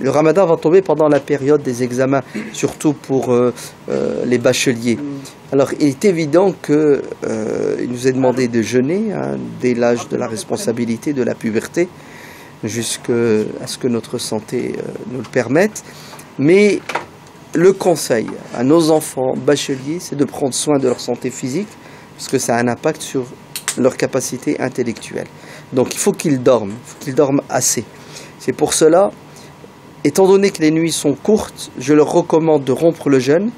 Le ramadan va tomber pendant la période des examens, surtout pour les bacheliers. Alors il est évident qu'il nous est demandé de jeûner dès l'âge de la responsabilité, de la puberté, jusqu'à ce que notre santé nous le permette. Mais le conseil à nos enfants bacheliers, c'est de prendre soin de leur santé physique, parce que ça a un impact sur leur capacité intellectuelle. Donc il faut qu'ils dorment assez. C'est pour cela, étant donné que les nuits sont courtes, je leur recommande de rompre le jeûne,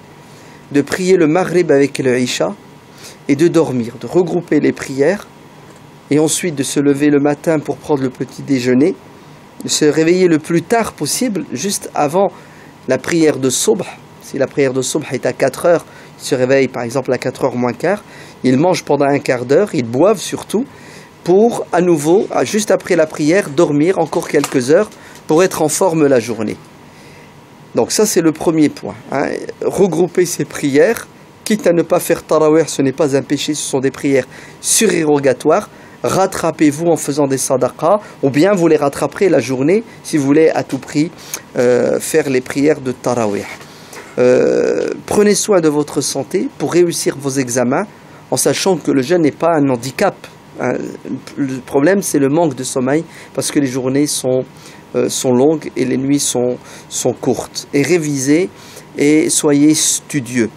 de prier le Maghrib avec le Isha et de dormir, de regrouper les prières et ensuite de se lever le matin pour prendre le petit déjeuner, de se réveiller le plus tard possible, juste avant la prière de Subh. Si la prière de Subh est à 4 heures, ils se réveillent par exemple à 4 heures moins quart, ils mangent pendant un quart d'heure, ils boivent surtout, pour à nouveau, juste après la prière, dormir encore quelques heures pour être en forme la journée. Donc ça c'est le premier point. Regrouper ces prières, quitte à ne pas faire tarawih, ce n'est pas un péché, ce sont des prières surérogatoires. Rattrapez-vous en faisant des sadaqas, ou bien vous les rattraperez la journée si vous voulez à tout prix faire les prières de tarawih. Prenez soin de votre santé pour réussir vos examens, en sachant que le jeûne n'est pas un handicap. Le problème c'est le manque de sommeil, parce que les journées sont longues et les nuits sont courtes. Et révisez et soyez studieux.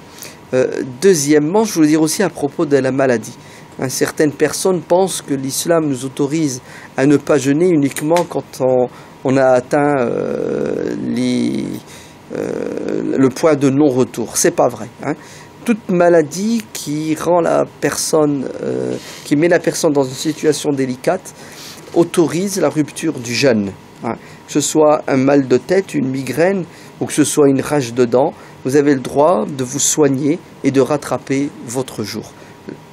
Deuxièmement, je voulais dire aussi à propos de la maladie. Certaines personnes pensent que l'islam nous autorise à ne pas jeûner uniquement quand on a atteint le point de non-retour. C'est pas vrai. Toute maladie qui rend la personne, qui met la personne dans une situation délicate, autorise la rupture du jeûne. Que ce soit un mal de tête, une migraine, ou que ce soit une rage de dents, vous avez le droit de vous soigner et de rattraper votre jour.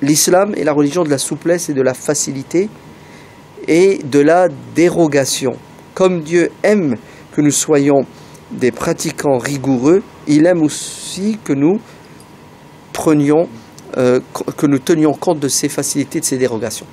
L'islam est la religion de la souplesse et de la facilité et de la dérogation. Comme Dieu aime que nous soyons des pratiquants rigoureux, il aime aussi que nous tenions compte de ces facilités, de ces dérogations.